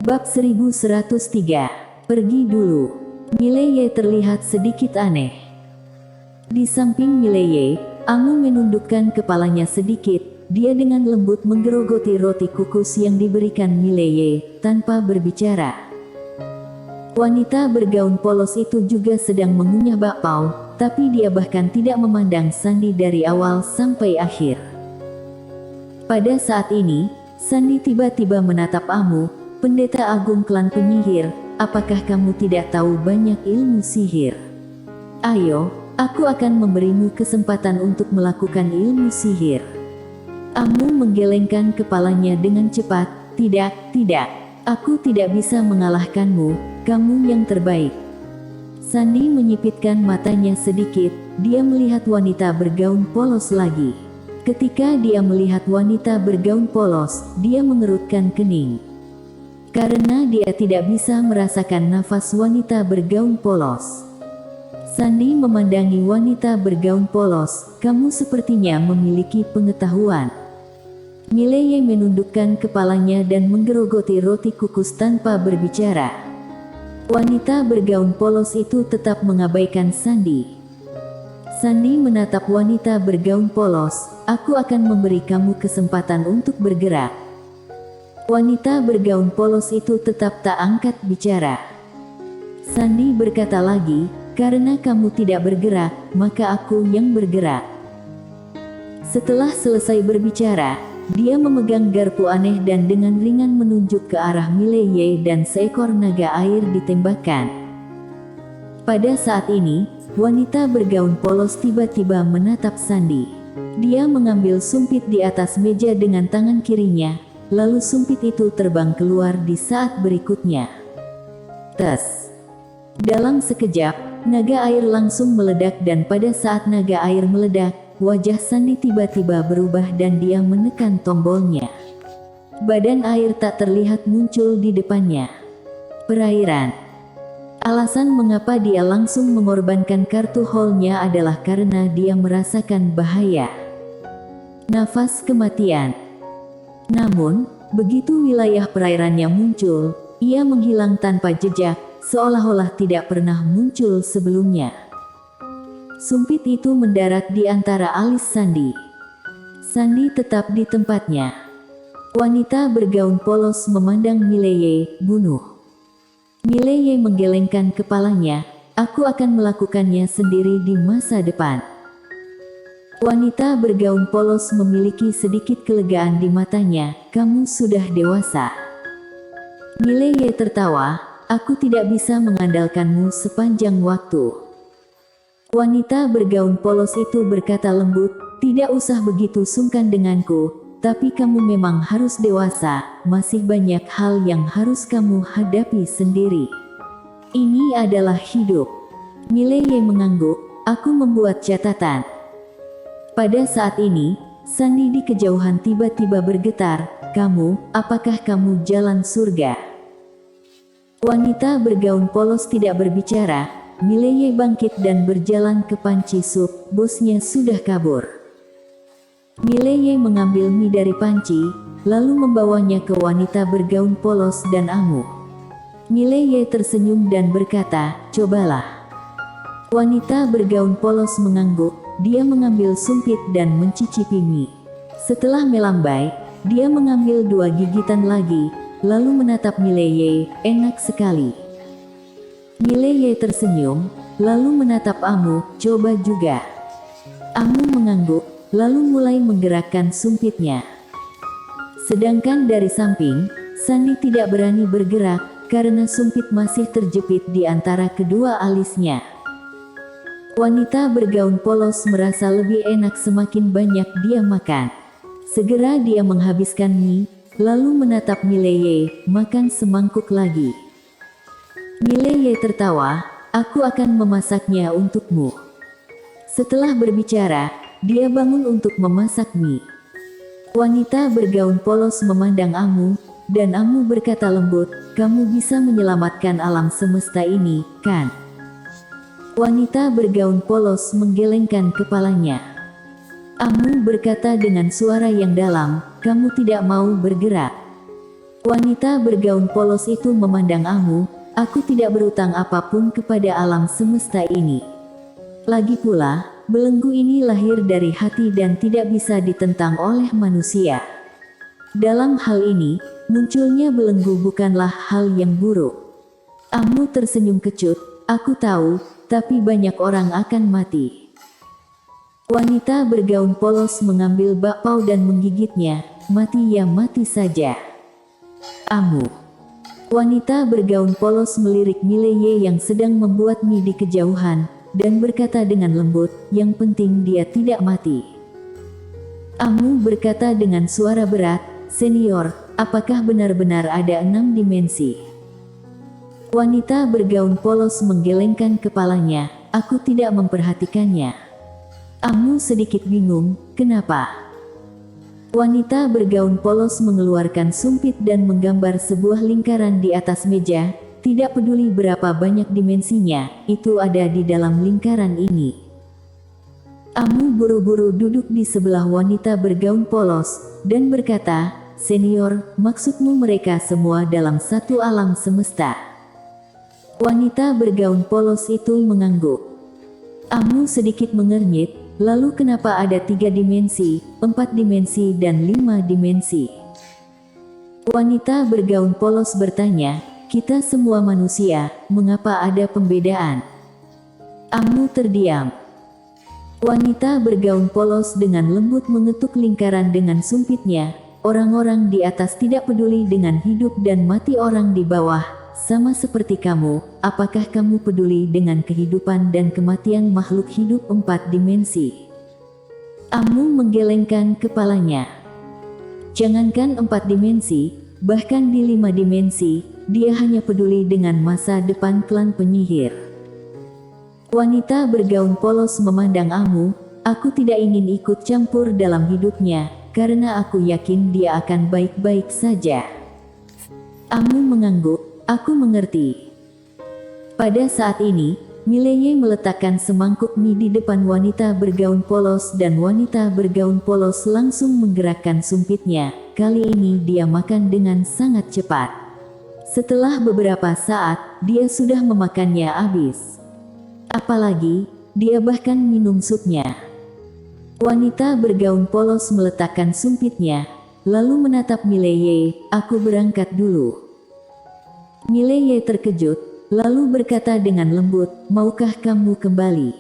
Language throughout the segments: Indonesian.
Bab 1103. Pergi dulu. Mileye terlihat sedikit aneh. Di samping Mileye, Amu menundukkan kepalanya sedikit. Dia dengan lembut menggerogoti roti kukus yang diberikan Mileye, tanpa berbicara. Wanita bergaun polos itu juga sedang mengunyah bakpao, tapi dia bahkan tidak memandang Sandi dari awal sampai akhir. Pada saat ini, Sandi tiba-tiba menatap Amu, pendeta agung klan penyihir. Apakah kamu tidak tahu banyak ilmu sihir? Ayo, aku akan memberimu kesempatan untuk melakukan ilmu sihir. Amu menggelengkan kepalanya dengan cepat. Tidak, tidak. Aku tidak bisa mengalahkanmu, kamu yang terbaik. Sandi menyipitkan matanya sedikit, dia melihat wanita bergaun polos lagi. Ketika dia melihat wanita bergaun polos, dia mengerutkan kening. Karena dia tidak bisa merasakan nafas wanita bergaun polos. Sandi memandangi wanita bergaun polos, kamu sepertinya memiliki pengetahuan. Mileye menundukkan kepalanya dan menggerogoti roti kukus tanpa berbicara. Wanita bergaun polos itu tetap mengabaikan Sandi. Sandi menatap wanita bergaun polos, aku akan memberi kamu kesempatan untuk bergerak. Wanita bergaun polos itu tetap tak angkat bicara. Sandi berkata lagi, karena kamu tidak bergerak, maka aku yang bergerak. Setelah selesai berbicara, dia memegang garpu aneh dan dengan ringan menunjuk ke arah Mileye dan seekor naga air ditembakkan. Pada saat ini, wanita bergaun polos tiba-tiba menatap Sandi. Dia mengambil sumpit di atas meja dengan tangan kirinya, lalu sumpit itu terbang keluar di saat berikutnya. Tes. Dalam sekejap, naga air langsung meledak dan pada saat naga air meledak, wajah Sandi tiba-tiba berubah dan dia menekan tombolnya. Badan air tak terlihat muncul di depannya. Perairan. Alasan mengapa dia langsung mengorbankan kartu haulnya adalah karena dia merasakan bahaya. Nafas kematian. Namun, begitu wilayah perairannya muncul, ia menghilang tanpa jejak, seolah-olah tidak pernah muncul sebelumnya. Sumpit itu mendarat di antara alis Sandi. Sandi tetap di tempatnya. Wanita bergaun polos memandang Mileye, bunuh. Mileye menggelengkan kepalanya, aku akan melakukannya sendiri di masa depan. Wanita bergaun polos memiliki sedikit kelegaan di matanya, kamu sudah dewasa. Mileye tertawa, aku tidak bisa mengandalkanmu sepanjang waktu. Wanita bergaun polos itu berkata lembut, tidak usah begitu sungkan denganku, tapi kamu memang harus dewasa, masih banyak hal yang harus kamu hadapi sendiri. Ini adalah hidup. Mileye mengangguk, aku membuat catatan. Pada saat ini, Sandi di kejauhan tiba-tiba bergetar, apakah kamu jalan surga? Wanita bergaun polos tidak berbicara, Mileye bangkit dan berjalan ke panci sup, bosnya sudah kabur. Mileye mengambil mie dari panci, lalu membawanya ke wanita bergaun polos dan Amu. Mileye tersenyum dan berkata, cobalah. Wanita bergaun polos mengangguk, dia mengambil sumpit dan mencicipi mie. Setelah melambai, dia mengambil 2 gigitan lagi, lalu menatap Mileye, enak sekali. Mileye tersenyum, lalu menatap Amu, coba juga. Amu mengangguk, lalu mulai menggerakkan sumpitnya. Sedangkan dari samping, Sandi tidak berani bergerak, karena sumpit masih terjepit di antara kedua alisnya. Wanita bergaun polos merasa lebih enak semakin banyak dia makan. Segera dia menghabiskan mie, lalu menatap Mileye, makan semangkuk lagi. Mileye tertawa, aku akan memasaknya untukmu. Setelah berbicara, dia bangun untuk memasak mie. Wanita bergaun polos memandang Amu, dan Amu berkata lembut, kamu bisa menyelamatkan alam semesta ini, kan? Wanita bergaun polos menggelengkan kepalanya. Amu berkata dengan suara yang dalam, kamu tidak mau bergerak. Wanita bergaun polos itu memandang Amu, aku tidak berutang apapun kepada alam semesta ini. Lagi pula, belenggu ini lahir dari hati dan tidak bisa ditentang oleh manusia. Dalam hal ini, munculnya belenggu bukanlah hal yang buruk. Amu tersenyum kecut, aku tahu, tapi banyak orang akan mati. Wanita bergaun polos mengambil bakpao dan menggigitnya, mati ya mati saja. Amu. Wanita bergaun polos melirik Mileye yang sedang membuat mie di kejauhan, dan berkata dengan lembut, yang penting dia tidak mati. Amu berkata dengan suara berat, senior, apakah benar-benar ada 6 dimensi? Wanita bergaun polos menggelengkan kepalanya, aku tidak memperhatikannya. Amu sedikit bingung, kenapa? Wanita bergaun polos mengeluarkan sumpit dan menggambar sebuah lingkaran di atas meja, tidak peduli berapa banyak dimensinya, itu ada di dalam lingkaran ini. Amu buru-buru duduk di sebelah wanita bergaun polos, dan berkata, senior, maksudmu mereka semua dalam satu alam semesta? Wanita bergaun polos itu mengangguk. Amu sedikit mengernyit, lalu kenapa ada 3 dimensi, 4 dimensi dan 5 dimensi? Wanita bergaun polos bertanya, kita semua manusia, mengapa ada pembedaan? Amu terdiam. Wanita bergaun polos dengan lembut mengetuk lingkaran dengan sumpitnya, orang-orang di atas tidak peduli dengan hidup dan mati orang di bawah, sama seperti kamu, apakah kamu peduli dengan kehidupan dan kematian makhluk hidup 4 dimensi? Amu menggelengkan kepalanya. Jangankan 4 dimensi, bahkan di 5 dimensi, dia hanya peduli dengan masa depan klan penyihir. Wanita bergaun polos memandang Amu, aku tidak ingin ikut campur dalam hidupnya, karena aku yakin dia akan baik-baik saja. Amu mengangguk, aku mengerti. Pada saat ini, Mileye meletakkan semangkuk mie di depan wanita bergaun polos dan wanita bergaun polos langsung menggerakkan sumpitnya. Kali ini dia makan dengan sangat cepat. Setelah beberapa saat, dia sudah memakannya habis. Apalagi, dia bahkan minum supnya. Wanita bergaun polos meletakkan sumpitnya, lalu menatap Mileye, aku berangkat dulu. Mileye terkejut, lalu berkata dengan lembut, maukah kamu kembali?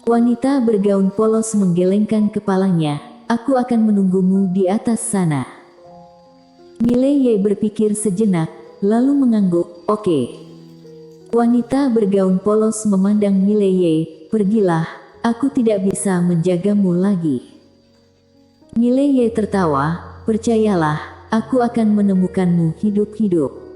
Wanita bergaun polos menggelengkan kepalanya, aku akan menunggumu di atas sana. Mileye berpikir sejenak, lalu mengangguk, oke. Wanita bergaun polos memandang Mileye, pergilah, aku tidak bisa menjagamu lagi. Mileye tertawa, percayalah, aku akan menemukanmu hidup-hidup.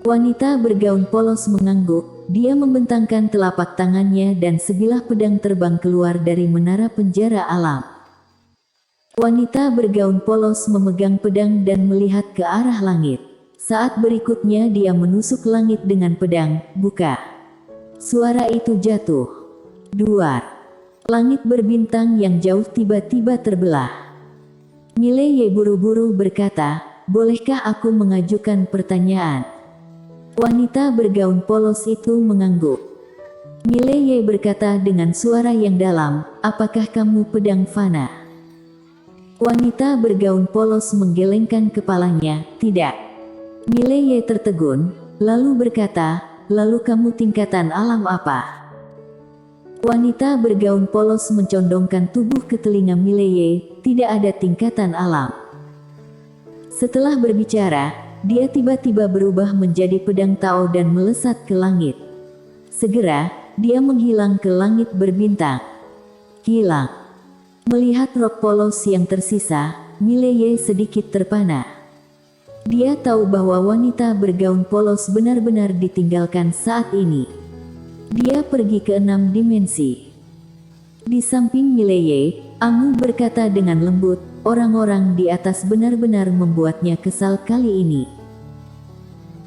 Wanita bergaun polos mengangguk, dia membentangkan telapak tangannya dan sebilah pedang terbang keluar dari menara penjara alam. Wanita bergaun polos memegang pedang dan melihat ke arah langit. Saat berikutnya dia menusuk langit dengan pedang, buka. Suara itu jatuh. Duar. Langit berbintang yang jauh tiba-tiba terbelah. Mileye buru-buru berkata, bolehkah aku mengajukan pertanyaan? Wanita bergaun polos itu mengangguk. Mileye berkata dengan suara yang dalam, apakah kamu pedang fana? Wanita bergaun polos menggelengkan kepalanya, tidak. Mileye tertegun, lalu berkata, lalu kamu tingkatan alam apa? Wanita bergaun polos mencondongkan tubuh ke telinga Mileye, tidak ada tingkatan alam. Setelah berbicara, dia tiba-tiba berubah menjadi pedang Tao dan melesat ke langit. Segera, dia menghilang ke langit berbintang. Hilang. Melihat rok polos yang tersisa, Mileye sedikit terpana. Dia tahu bahwa wanita bergaun polos benar-benar ditinggalkan saat ini. Dia pergi ke 6 dimensi. Di samping Mileye, Amu berkata dengan lembut, orang-orang di atas benar-benar membuatnya kesal kali ini.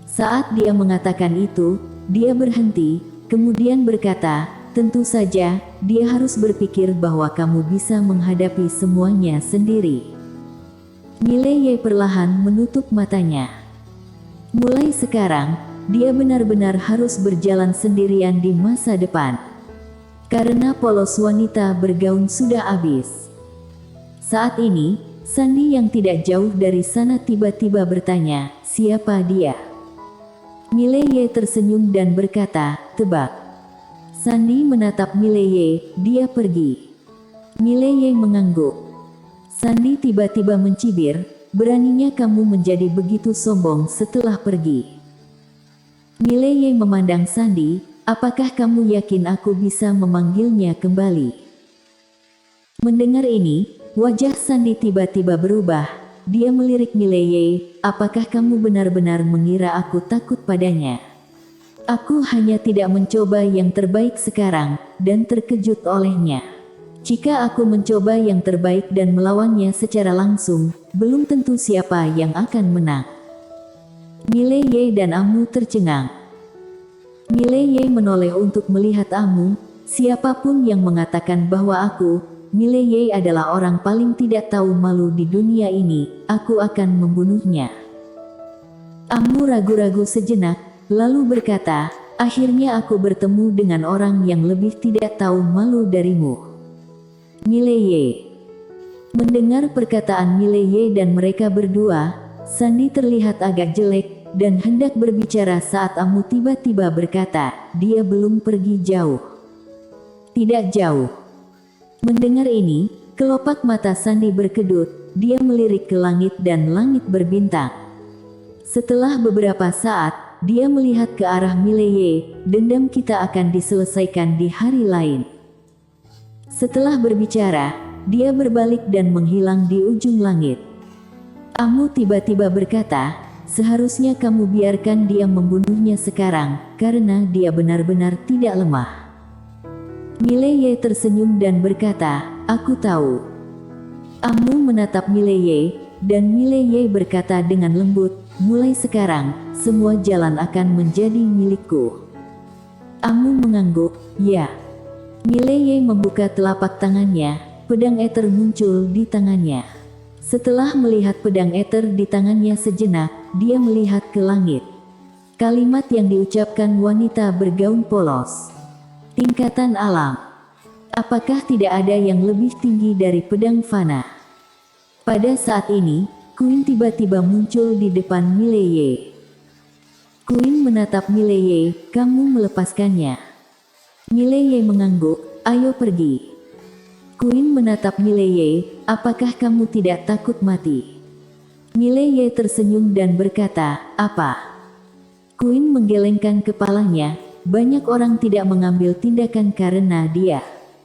Saat dia mengatakan itu, dia berhenti, kemudian berkata, tentu saja, dia harus berpikir bahwa kamu bisa menghadapi semuanya sendiri. Mileye perlahan menutup matanya. Mulai sekarang, dia benar-benar harus berjalan sendirian di masa depan. Karena polos wanita bergaun sudah habis. Saat ini, Sandi yang tidak jauh dari sana tiba-tiba bertanya, "Siapa dia?" Mileye tersenyum dan berkata, "Tebak." Sandi menatap Mileye, dia pergi. Mileye mengangguk. Sandi tiba-tiba mencibir, "Beraninya kamu menjadi begitu sombong setelah pergi." Mileye memandang Sandi, "Apakah kamu yakin aku bisa memanggilnya kembali?" Mendengar ini, wajah Sandi tiba-tiba berubah. Dia melirik Mileye, "Apakah kamu benar-benar mengira aku takut padanya? Aku hanya tidak mencoba yang terbaik sekarang, dan terkejut olehnya. Jika aku mencoba yang terbaik dan melawannya secara langsung, belum tentu siapa yang akan menang." Mileye dan Amu tercengang. Mileye menoleh untuk melihat Amu. "Siapapun yang mengatakan bahwa aku, Mileye adalah orang paling tidak tahu malu di dunia ini, aku akan membunuhnya." Amu ragu-ragu sejenak, lalu berkata, "Akhirnya aku bertemu dengan orang yang lebih tidak tahu malu darimu." Mileye. Mendengar perkataan Mileye dan mereka berdua, Sandi terlihat agak jelek, dan hendak berbicara saat Amu tiba-tiba berkata, "Dia belum pergi jauh." "Tidak jauh." Mendengar ini, kelopak mata Sandi berkedut, dia melirik ke langit dan langit berbintang. Setelah beberapa saat, dia melihat ke arah Mileye, "Dendam kita akan diselesaikan di hari lain." Setelah berbicara, dia berbalik dan menghilang di ujung langit. Amu tiba-tiba berkata, "Seharusnya kamu biarkan dia membunuhnya sekarang, karena dia benar-benar tidak lemah." Mileye tersenyum dan berkata, "Aku tahu." Amu menatap Mileye, dan Mileye berkata dengan lembut, "Mulai sekarang, semua jalan akan menjadi milikku." Amu mengangguk, "Ya." Mileye membuka telapak tangannya, pedang ether muncul di tangannya. Setelah melihat pedang ether di tangannya sejenak, dia melihat ke langit. Kalimat yang diucapkan wanita bergaun polos. "Tingkatan alam. Apakah tidak ada yang lebih tinggi dari pedang fana?" Pada saat ini, Queen tiba-tiba muncul di depan Mileye. Queen menatap Mileye, "Kamu melepaskannya?" Mileye mengangguk, "Ayo pergi." Queen menatap Mileye, "Apakah kamu tidak takut mati?" Mileye tersenyum dan berkata, "Apa?" Queen menggelengkan kepalanya, "Banyak orang tidak mengambil tindakan karena dia.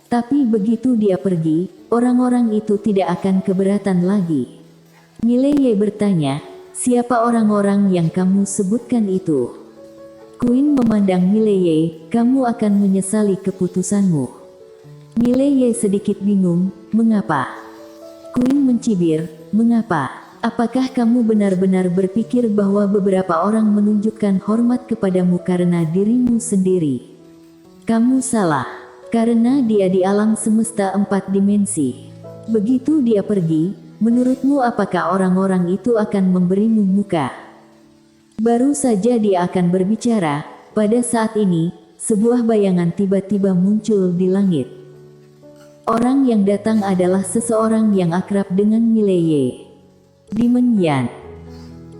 Tapi begitu dia pergi, orang-orang itu tidak akan keberatan lagi." Mileye bertanya, "Siapa orang-orang yang kamu sebutkan itu?" Queen memandang Mileye, "Kamu akan menyesali keputusanmu." Mileye sedikit bingung, "Mengapa?" Queen mencibir, "Mengapa? Apakah kamu benar-benar berpikir bahwa beberapa orang menunjukkan hormat kepadamu karena dirimu sendiri? Kamu salah. Karena dia di alam semesta 4 dimensi. Begitu dia pergi, menurutmu apakah orang-orang itu akan memberimu muka?" Baru saja dia akan berbicara, pada saat ini, sebuah bayangan tiba-tiba muncul di langit. Orang yang datang adalah seseorang yang akrab dengan Mileye. Demon Yan.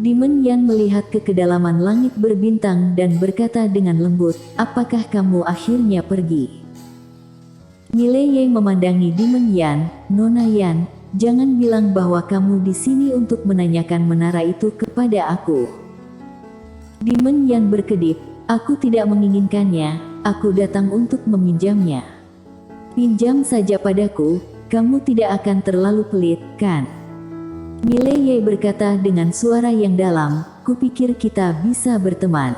Demon Yan melihat ke kedalaman langit berbintang dan berkata dengan lembut, "Apakah kamu akhirnya pergi?" Mileye memandangi Demon Yan, "Nona Yan, jangan bilang bahwa kamu di sini untuk menanyakan menara itu kepada aku." Demon Yan berkedip, "Aku tidak menginginkannya, aku datang untuk meminjamnya." "Pinjam saja padaku, kamu tidak akan terlalu pelit, kan?" Mileye berkata dengan suara yang dalam, "Kupikir kita bisa berteman."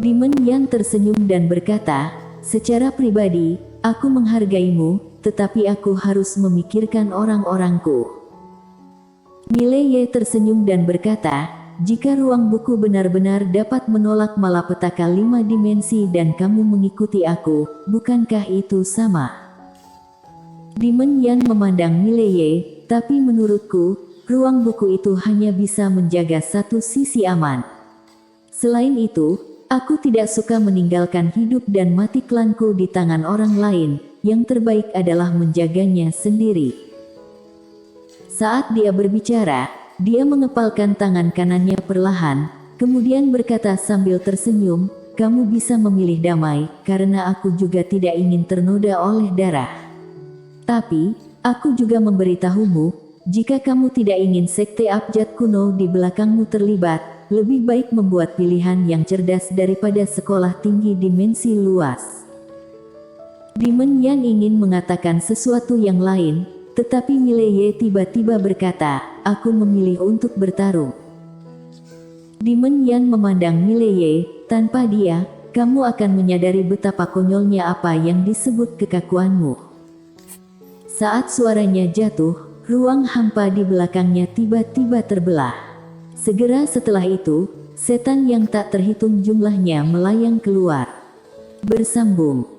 Demon Yan tersenyum dan berkata, "Secara pribadi, aku menghargaimu, tetapi aku harus memikirkan orang-orangku." Mileye tersenyum dan berkata, "Jika ruang buku benar-benar dapat menolak malapetaka 5 dimensi dan kamu mengikuti aku, bukankah itu sama?" Demon Yan memandang Mileye, "Tapi menurutku, ruang buku itu hanya bisa menjaga satu sisi aman. Selain itu, aku tidak suka meninggalkan hidup dan mati klanku di tangan orang lain, yang terbaik adalah menjaganya sendiri. Saat dia berbicara, dia mengepalkan tangan kanannya perlahan, kemudian berkata sambil tersenyum, "Kamu bisa memilih damai, karena aku juga tidak ingin ternoda oleh darah. Tapi, aku juga memberitahumu, jika kamu tidak ingin sekte abjad kuno di belakangmu terlibat, lebih baik membuat pilihan yang cerdas daripada sekolah tinggi dimensi luas." Demon Yan ingin mengatakan sesuatu yang lain, tetapi Mileye tiba-tiba berkata, "Aku memilih untuk bertarung." Demon Yan memandang Mileye, "Tanpa dia, kamu akan menyadari betapa konyolnya apa yang disebut kekakuanmu." Saat suaranya jatuh, ruang hampa di belakangnya tiba-tiba terbelah. Segera setelah itu, setan yang tak terhitung jumlahnya melayang keluar. Bersambung.